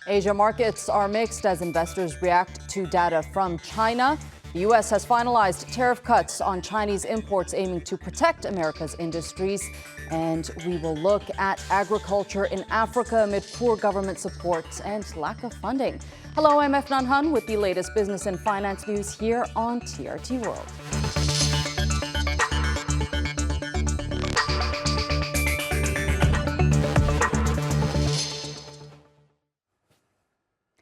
Asia markets are mixed as investors react to data from China. The U.S. has finalized tariff cuts on Chinese imports aiming to protect America's industries. And we will look at agriculture in Africa amid poor government support and lack of funding. Hello, I'm Efnan Han with the latest business and finance news here on TRT World.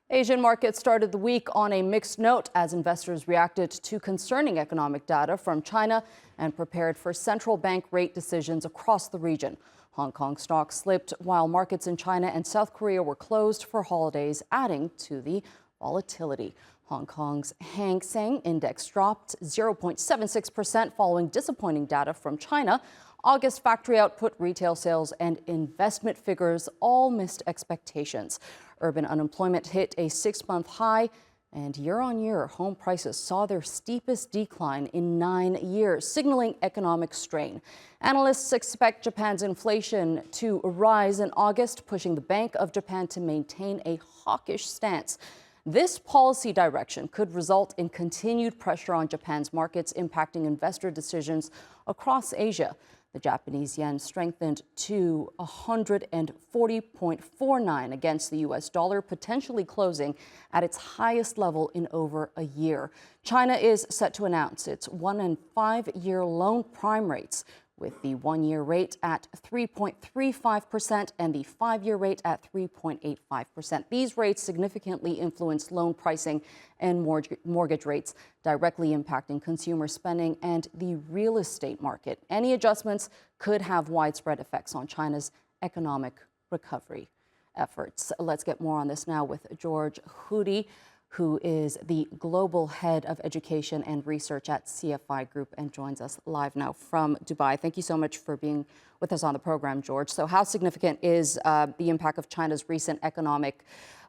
Asian markets started the week on a mixed note as investors reacted to concerning economic data from China and prepared for central bank rate decisions across the region. Hong Kong stocks slipped while markets in China and South Korea were closed for holidays, adding to the volatility. Hong Kong's Seng index dropped 0.76% following disappointing data from China. August factory output, retail sales, and investment figures all missed expectations. Urban unemployment hit a 6-month high, and year-on-year, home prices saw their steepest decline in 9 years, signaling economic strain. Analysts expect Japan's inflation to rise in August, pushing the Bank of Japan to maintain a hawkish stance. This policy direction could result in continued pressure on Japan's markets, impacting investor decisions across Asia. The Japanese yen strengthened to 140.49 against the U.S. dollar, potentially closing at its highest level in over a year. China is set to announce its 1- and 5-year loan prime rates, with the 1-year rate at 3.35% and the 5-year rate at 3.85%. These rates significantly influence loan pricing and mortgage rates, directly impacting consumer spending and the real estate market. Any adjustments could have widespread effects on China's economic recovery efforts. Let's get more on this now with George Hoody, who is the Global Head of Education and Research at CFI Group and joins us live now from Dubai. Thank you so much for being with us on the program, George. So how significant is the impact of China's recent economic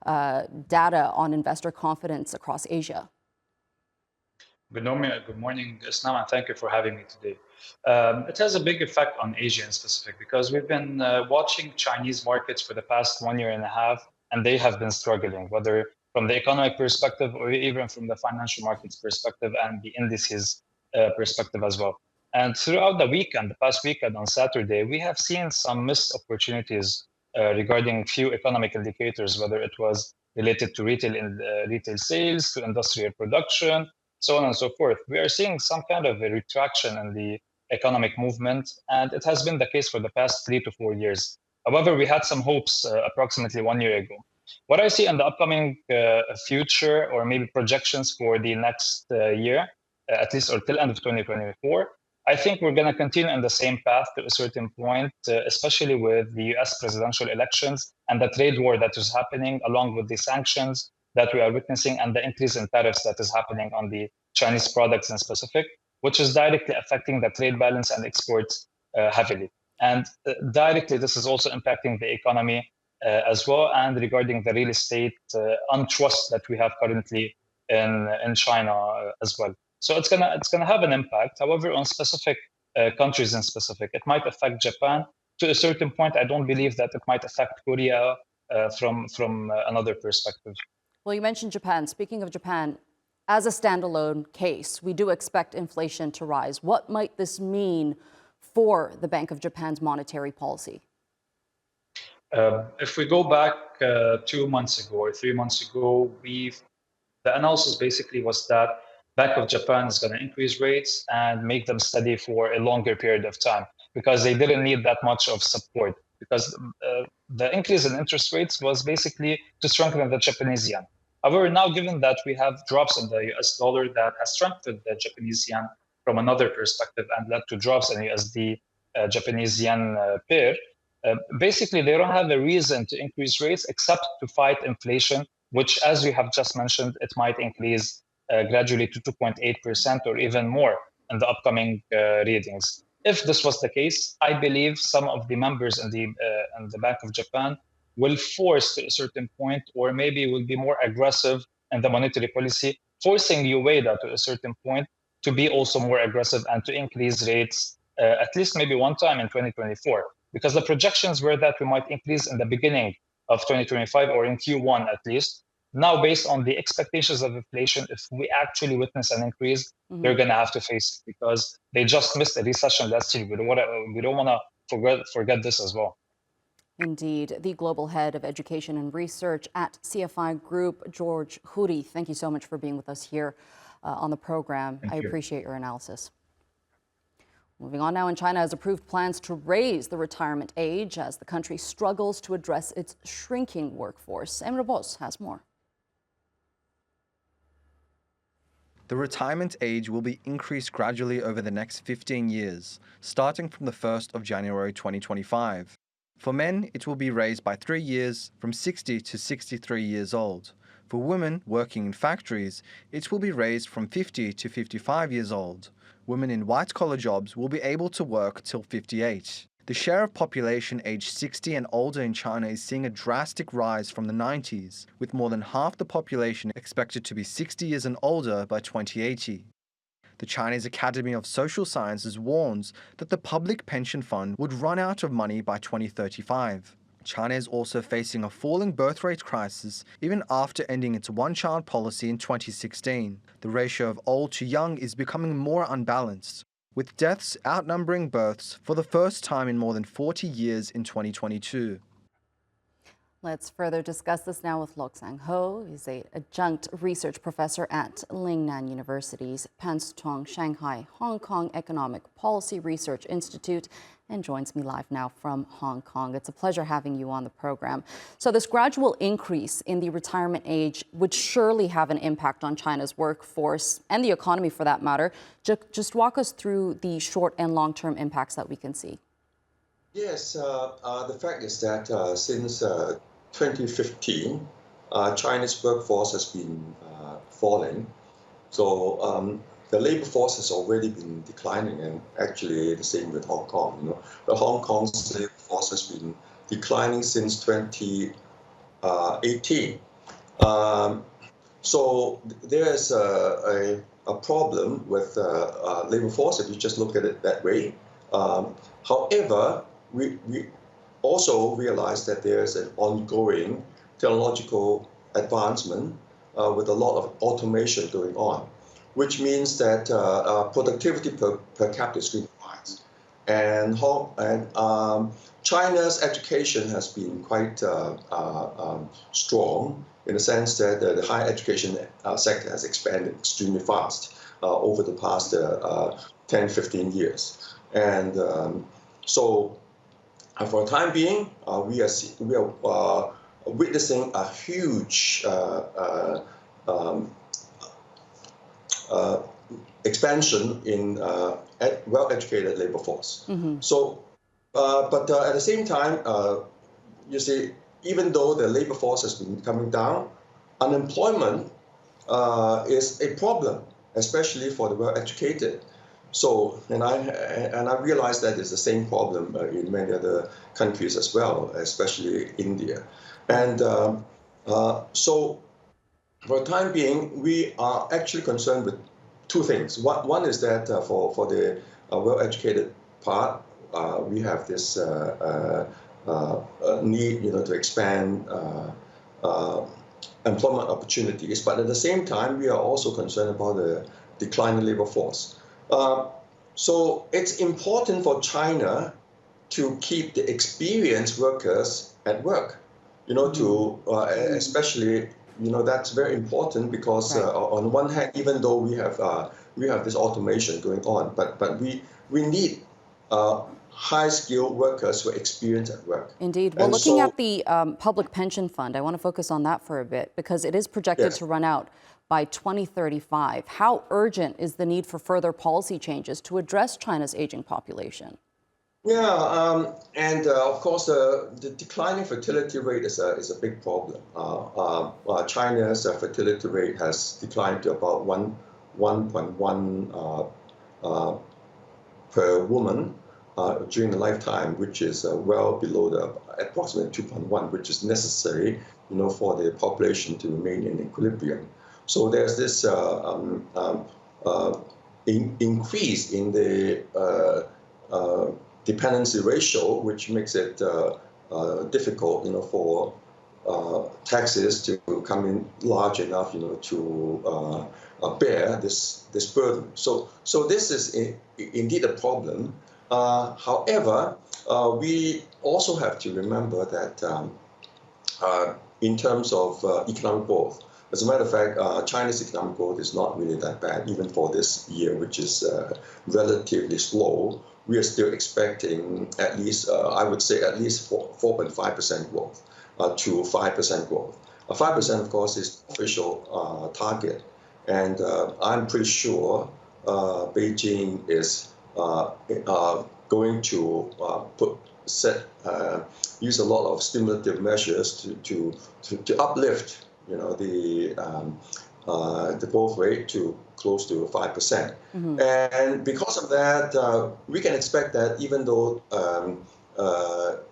data on investor confidence across Asia? Good morning, Islam, and thank you for having me today. It has a big effect on Asia in specific because we've been watching Chinese markets for the past 1.5 years, and they have been struggling, whether from the economic perspective or even from the financial markets perspective and the indices perspective as well. And throughout the weekend, the past weekend on Saturday, we have seen some missed opportunities regarding few economic indicators, whether it was related to retail sales, to industrial production, so on and so forth. We are seeing some kind of a retraction in the economic movement, and it has been the case for the past 3 to 4 years. However, we had some hopes approximately 1 year ago. What I see in the upcoming future, or maybe projections for the next year, at least or till end of 2024, I think we're going to continue in the same path to a certain point, especially with the US presidential elections and the trade war that is happening, along with the sanctions that we are witnessing and the increase in tariffs that is happening on the Chinese products in specific, which is directly affecting the trade balance and exports heavily. And directly, this is also impacting the economy as well, and regarding the real estate untrust that we have currently in China as well. So it's gonna have an impact. However, on specific countries in specific, it might affect Japan to a certain point. I don't believe that it might affect Korea from another perspective. Well, you mentioned Japan. Speaking of Japan, as a standalone case, we do expect inflation to rise. What might this mean for the Bank of Japan's monetary policy? If we go back 2 months ago or 3 months ago, the analysis basically was that Bank of Japan is going to increase rates and make them steady for a longer period of time because they didn't need that much of support, because the increase in interest rates was basically to strengthen the Japanese yen. However, now given that we have drops in the US dollar that has strengthened the Japanese yen from another perspective and led to drops in USD Japanese yen pair, basically, they don't have a reason to increase rates except to fight inflation, which, as we have just mentioned, it might increase gradually to 2.8% or even more in the upcoming readings. If this was the case, I believe some of the members in the Bank of Japan will force to a certain point, or maybe will be more aggressive in the monetary policy, forcing UADA to a certain point to be also more aggressive and to increase rates at least maybe one time in 2024. Because the projections were that we might increase in the beginning of 2025, or in Q1 at least. Now, based on the expectations of inflation, if we actually witness an increase, they're going to have to face it because they just missed a recession last year. We don't want to forget this as well. Indeed. The Global Head of Education and Research at CFI Group, George Huri, thank you so much for being with us here on the program. I appreciate your analysis. Moving on now, China has approved plans to raise the retirement age as the country struggles to address its shrinking workforce. Emre Boz has more. The retirement age will be increased gradually over the next 15 years, starting from the 1st of January 2025. For men, it will be raised by 3 years, from 60 to 63 years old. For women working in factories, it will be raised from 50 to 55 years old. Women in white-collar jobs will be able to work till 58. The share of population aged 60 and older in China is seeing a drastic rise from the 90s, with more than half the population expected to be 60 years and older by 2080. The Chinese Academy of Social Sciences warns that the public pension fund would run out of money by 2035. China is also facing a falling birth rate crisis even after ending its one-child policy in 2016. The ratio of old to young is becoming more unbalanced, with deaths outnumbering births for the first time in more than 40 years in 2022. Let's further discuss this now with Loksang Ho. He's an adjunct research professor at Lingnan University's Panstong Shanghai Hong Kong Economic Policy Research Institute and joins me live now from Hong Kong. It's a pleasure having you on the program. So this gradual increase in the retirement age would surely have an impact on China's workforce and the economy for that matter. Just walk us through the short and long-term impacts that we can see. Yes, the fact is that since 2015, China's workforce has been falling. So the labor force has already been declining, and actually the same with Hong Kong. The Hong Kong's labor force has been declining since 2018. So there is a problem with labor force if you just look at it that way. However, we also realize that there's an ongoing technological advancement with a lot of automation going on, which means that productivity per capita is going to rise. And China's education has been quite strong in the sense that the higher education sector has expanded extremely fast over the past 10, 15 years. And so for the time being, we are witnessing a huge expansion in well-educated labor force. Mm-hmm. So, but at the same time, you see, even though the labor force has been coming down, unemployment is a problem, especially for the well-educated. So, and I realize that it's the same problem in many other countries as well, especially India. And so, for the time being, we are actually concerned with two things. One is that for the well-educated part, we have this need, to expand employment opportunities. But at the same time, we are also concerned about the declining labor force. So it's important for China to keep the experienced workers at work, to especially, that's very important because on one hand, even though we have this automation going on, but we need high-skilled workers who are experienced at work. Indeed. Well, looking at the public pension fund, I want to focus on that for a bit because it is projected to run out by 2035. How urgent is the need for further policy changes to address China's aging population? Yeah, and of course, the declining fertility rate is a big problem. China's fertility rate has declined to about 1.1 per woman during the lifetime, which is well below the approximately 2.1, which is necessary, for the population to remain in equilibrium. So there's this increase in the dependency ratio, which makes it difficult, for taxes to come in large enough, to bear this burden. So this is indeed a problem. However, we also have to remember that in terms of economic growth, as a matter of fact, China's economic growth is not really that bad, even for this year, which is relatively slow. We are still expecting at least, I would say, at least 4.5% growth to 5% growth. 5%, of course, is official target. And I'm pretty sure Beijing is going to use a lot of stimulative measures to uplift, the growth rate to close to 5%. Mm-hmm. And because of that, we can expect that even though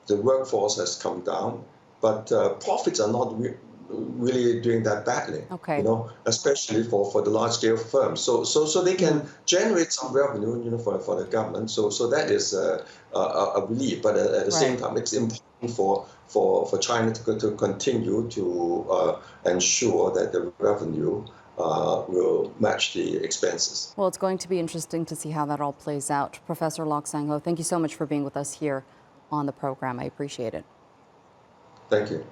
the workforce has come down, but profits are not really doing that badly. Okay. Especially for the large-scale firms. So they can generate some revenue, for the government. So that is a relief. But at the same time, it's important for China to continue to ensure that the revenue will match the expenses. Well, it's going to be interesting to see how that all plays out. Professor Lok Sang-ho, thank you so much for being with us here on the program. I appreciate it. Thank you.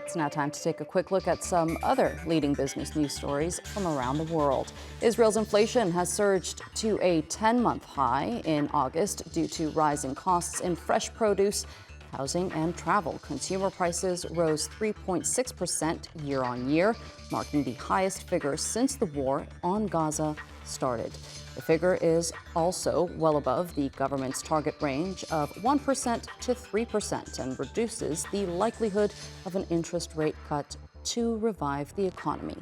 It's now time to take a quick look at some other leading business news stories from around the world. Israel's inflation has surged to a 10-month high in August due to rising costs in fresh produce, housing, and travel. Consumer prices rose 3.6% year on year, marking the highest figure since the war on Gaza started. The figure is also well above the government's target range of 1% to 3% and reduces the likelihood of an interest rate cut to revive the economy.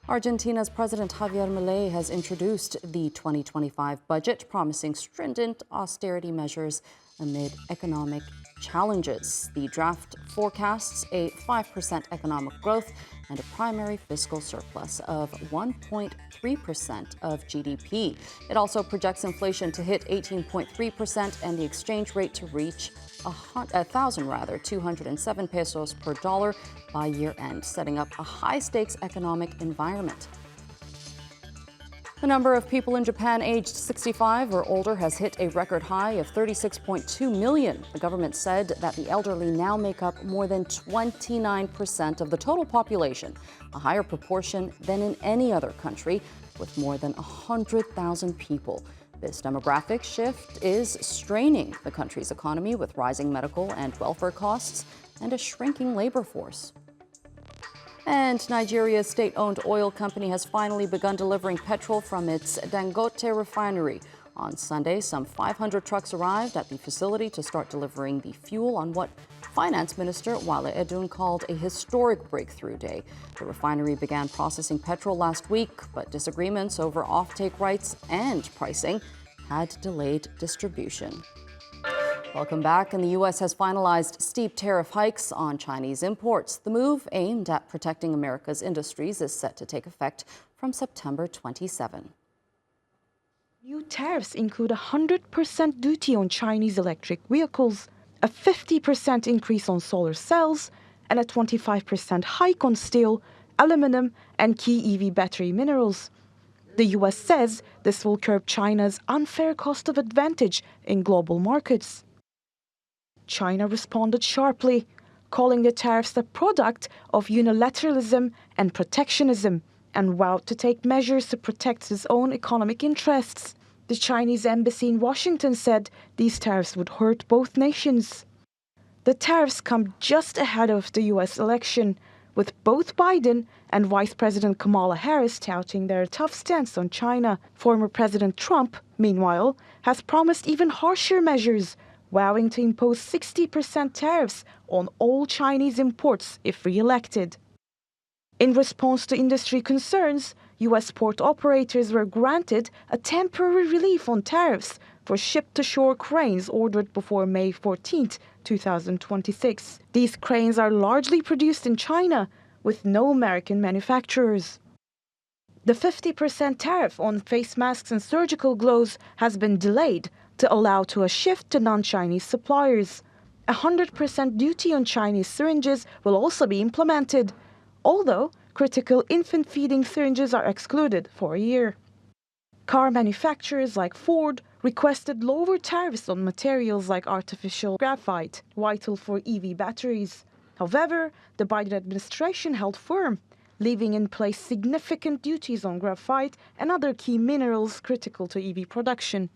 Argentina's President Javier Milei has introduced the 2025 budget, promising stringent austerity measures amid economic challenges. The draft forecasts a 5% economic growth and a primary fiscal surplus of 1.3% of GDP. It also projects inflation to hit 18.3% and the exchange rate to reach 207 pesos per dollar by year end, setting up a high-stakes economic environment. The number of people in Japan aged 65 or older has hit a record high of 36.2 million. The government said that the elderly now make up more than 29% of the total population, a higher proportion than in any other country, with more than 100,000 people. This demographic shift is straining the country's economy with rising medical and welfare costs and a shrinking labor force. And Nigeria's state-owned oil company has finally begun delivering petrol from its Dangote refinery. On Sunday, some 500 trucks arrived at the facility to start delivering the fuel on what Finance Minister Wale Edun called a historic breakthrough day. The refinery began processing petrol last week, but disagreements over offtake rights and pricing had delayed distribution. Welcome back. And the U.S. has finalized steep tariff hikes on Chinese imports. The move, aimed at protecting America's industries, is set to take effect from September 27. New tariffs include a 100% duty on Chinese electric vehicles, a 50% increase on solar cells, and a 25% hike on steel, aluminum, and key EV battery minerals. The U.S. says this will curb China's unfair cost of advantage in global markets. China responded sharply, calling the tariffs a product of unilateralism and protectionism, and vowed to take measures to protect its own economic interests. The Chinese embassy in Washington said these tariffs would hurt both nations. The tariffs come just ahead of the U.S. election, with both Biden and Vice President Kamala Harris touting their tough stance on China. Former President Trump, meanwhile, has promised even harsher measures, vowing to impose 60% tariffs on all Chinese imports if re-elected. In response to industry concerns, U.S. port operators were granted a temporary relief on tariffs for ship-to-shore cranes ordered before May 14, 2026. These cranes are largely produced in China, with no American manufacturers. The 50% tariff on face masks and surgical gloves has been delayed to allow to a shift to non-Chinese suppliers. 100% duty on Chinese syringes will also be implemented, although critical infant feeding syringes are excluded for a year. Car manufacturers like Ford requested lower tariffs on materials like artificial graphite, vital for EV batteries. However, the Biden administration held firm, leaving in place significant duties on graphite and other key minerals critical to EV production.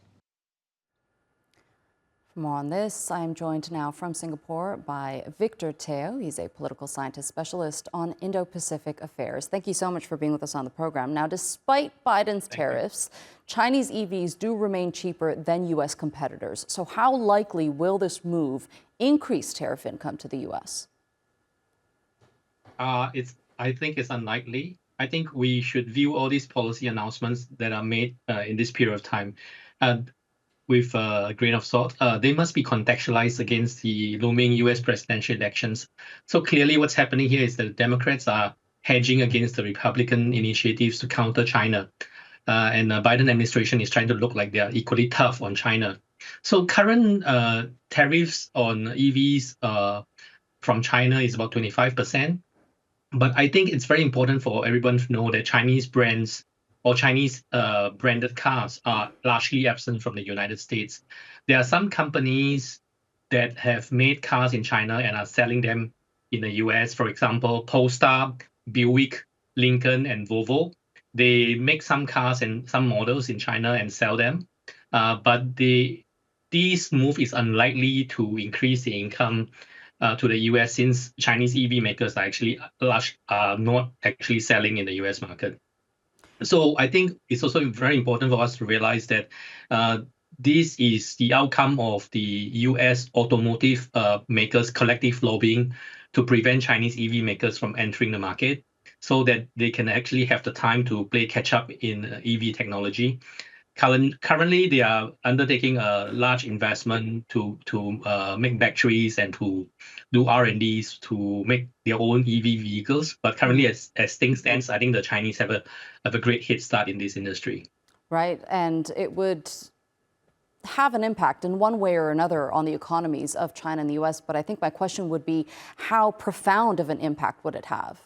For more on this, I am joined now from Singapore by Victor Teo. He's a political scientist specialist on Indo-Pacific affairs. Thank you so much for being with us on the program. Now, despite Biden's tariffs, Chinese EVs do remain cheaper than U.S. competitors. So how likely will this move increase tariff income to the U.S.? I think it's unlikely. I think we should view all these policy announcements that are made in this period of time with a grain of salt. They must be contextualized against the looming US presidential elections. So clearly what's happening here is that the Democrats are hedging against the Republican initiatives to counter China. And the Biden administration is trying to look like they are equally tough on China. So current tariffs on EVs from China is about 25%. But I think it's very important for everyone to know that Chinese brands or Chinese branded cars are largely absent from the United States. There are some companies that have made cars in China and are selling them in the US. For example, Polestar, Buick, Lincoln, and Volvo. They make some cars and some models in China and sell them. But this move is unlikely to increase the income to the US, since Chinese EV makers are not actually selling in the US market. So I think it's also very important for us to realize that this is the outcome of the US automotive makers' collective lobbying to prevent Chinese EV makers from entering the market, so that they can actually have the time to play catch up in EV technology. Currently, they are undertaking a large investment to make batteries and to do R&Ds to make their own EV vehicles. But currently, as things stand, I think the Chinese have a great head start in this industry. Right, and it would have an impact in one way or another on the economies of China and the U.S. But I think my question would be, how profound of an impact would it have?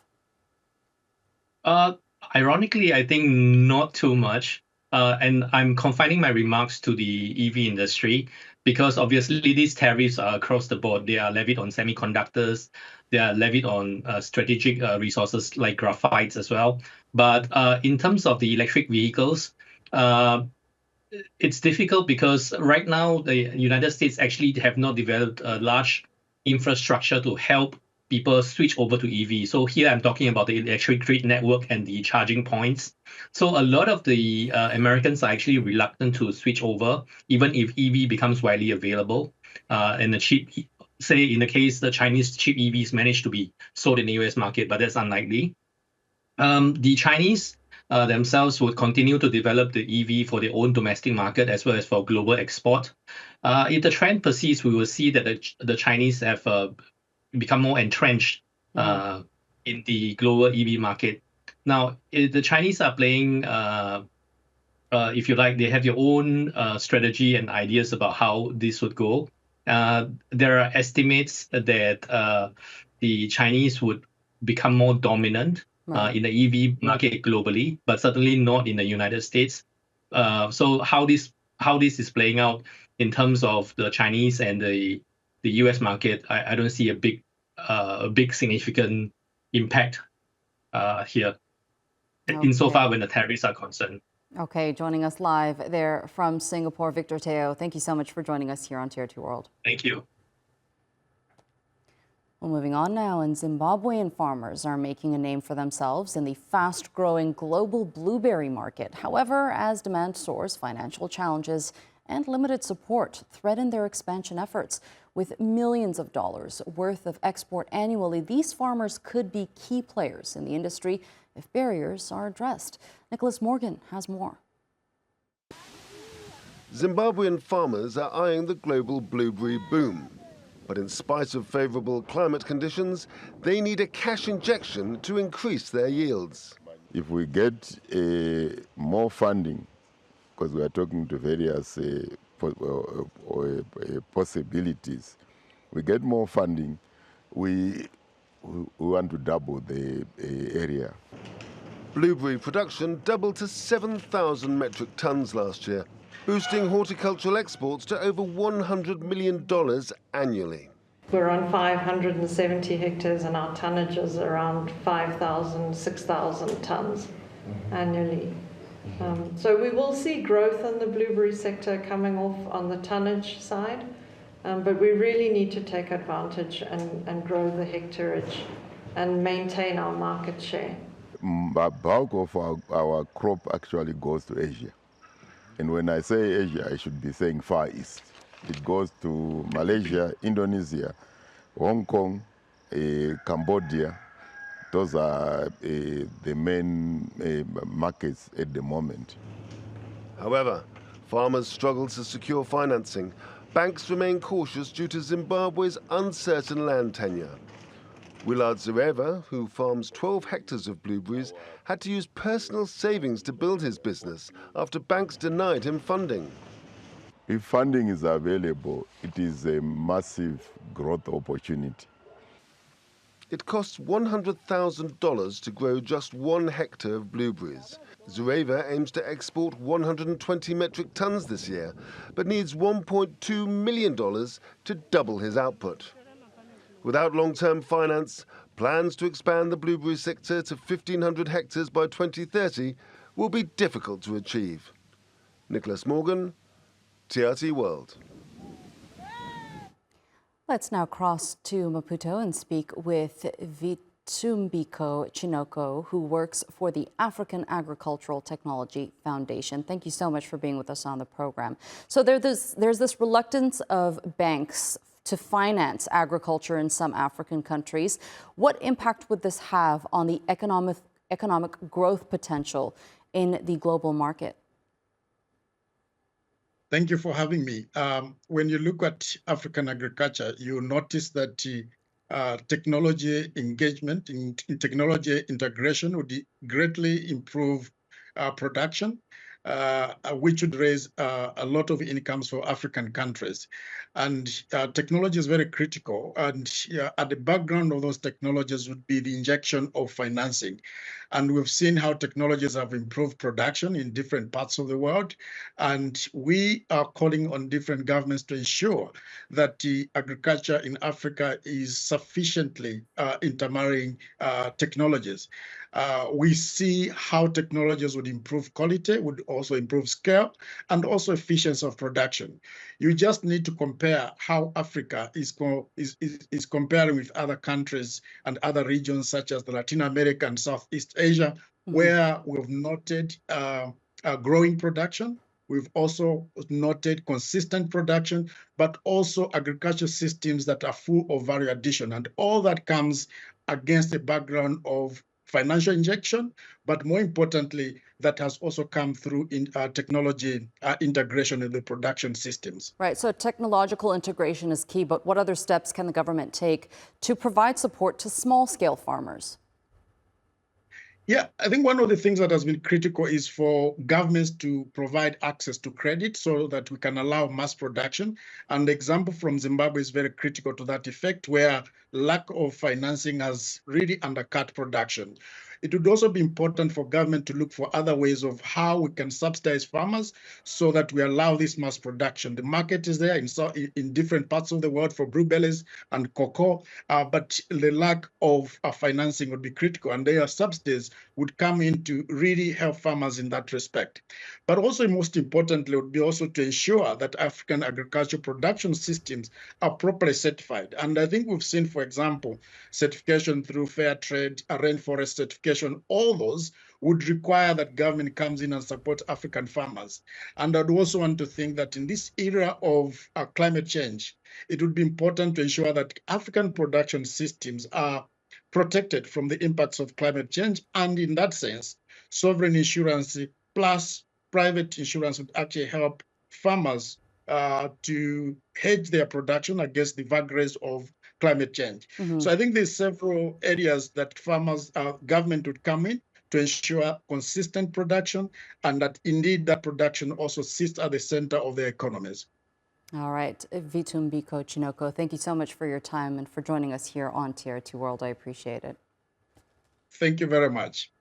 Ironically, I think not too much. And I'm confining my remarks to the EV industry because obviously these tariffs are across the board. They are levied on semiconductors. They are levied on strategic resources like graphites as well. But in terms of the electric vehicles, it's difficult because right now the United States actually have not developed a large infrastructure to help people switch over to EV. So here I'm talking about the electric grid network and the charging points. So a lot of the Americans are actually reluctant to switch over, even if EV becomes widely available. And the cheap, say in the case the Chinese cheap EVs manage to be sold in the US market, but that's unlikely. The Chinese themselves would continue to develop the EV for their own domestic market as well as for global export. If the trend persists, we will see that the Chinese have become more entrenched in the global EV market. Now, the Chinese are playing, if you like, they have their own strategy and ideas about how this would go. There are estimates that the Chinese would become more dominant in the EV market globally, but certainly not in the United States. So how this is playing out in terms of the Chinese and the US market, I don't see a big significant impact here, insofar when the tariffs are concerned. Okay, joining us live there from Singapore, Victor Teo. Thank you so much for joining us here on Tier 2 World. Thank you. Well, moving on now, and Zimbabwean farmers are making a name for themselves in the fast-growing global blueberry market. However, as demand soars, financial challenges and limited support threaten their expansion efforts. With millions of dollars worth of export annually, these farmers could be key players in the industry if barriers are addressed. Nicholas Morgan has more. Zimbabwean farmers are eyeing the global blueberry boom. But in spite of favourable climate conditions, they need a cash injection to increase their yields. If we get more funding, because we are talking to various possibilities, we get more funding, we want to double the area. Blueberry production doubled to 7,000 metric tons last year, boosting horticultural exports to over $100 million annually. We're on 570 hectares and our tonnage is around 5,000, 6,000 tons annually. So we will see growth in the blueberry sector coming off on the tonnage side, but we really need to take advantage and grow the hectareage and maintain our market share. The bulk of our crop actually goes to Asia. And when I say Asia, I should be saying Far East. It goes to Malaysia, Indonesia, Hong Kong, Cambodia. Those are the main markets at the moment. However, farmers struggle to secure financing. Banks remain cautious due to Zimbabwe's uncertain land tenure. Willard Zureva, who farms 12 hectares of blueberries, had to use personal savings to build his business after banks denied him funding. If funding is available, it is a massive growth opportunity. It costs $100,000 to grow just 1 hectare of blueberries. Zureva aims to export 120 metric tons this year, but needs $1.2 million to double his output. Without long-term finance, plans to expand the blueberry sector to 1,500 hectares by 2030 will be difficult to achieve. Nicholas Morgan, TRT World. Let's now cross to Maputo and speak with Vitumbiko Chinoko, who works for the African Agricultural Technology Foundation. Thank you so much for being with us on the program. So there's this reluctance of banks to finance agriculture in some African countries. What impact would this have on the economic growth potential in the global market? Thank you for having me. When you look at African agriculture, you notice that technology engagement in technology integration would greatly improve production, which would raise a lot of incomes for African countries. And technology is very critical. And at the background of those technologies would be the injection of financing. And we've seen how technologies have improved production in different parts of the world. And we are calling on different governments to ensure that the agriculture in Africa is sufficiently intermarrying technologies. We see how technologies would improve quality, would also improve scale, and also efficiency of production. You just need to compare how Africa is comparing with other countries and other regions such as the Latin America and Southeast Asia, where we've noted growing production. We've also noted consistent production, but also agriculture systems that are full of value addition. And all that comes against the background of financial injection, but more importantly, that has also come through in technology integration in the production systems. Right, so technological integration is key, but what other steps can the government take to provide support to small-scale farmers? Yeah, I think one of the things that has been critical is for governments to provide access to credit so that we can allow mass production. And the example from Zimbabwe is very critical to that effect, where lack of financing has really undercut production. It would also be important for government to look for other ways of how we can subsidize farmers so that we allow this mass production. The market is there in different parts of the world for blueberries and cocoa, but the lack of financing would be critical, and their subsidies would come in to really help farmers in that respect. But also, most importantly, would be also to ensure that African agriculture production systems are properly certified. And I think we've seen, for example, certification through fair trade, a rainforest certification. All those would require that government comes in and support African farmers. And I'd also want to think that in this era of climate change, it would be important to ensure that African production systems are protected from the impacts of climate change. And in that sense, sovereign insurance plus private insurance would actually help farmers to hedge their production against the vagaries of climate change. So I think there's several areas that government would come in to ensure consistent production and that indeed that production also sits at the center of their economies. All right, Vitumbiko Chinoko, thank you so much for your time and for joining us here on TRT World. I appreciate it. Thank you very much.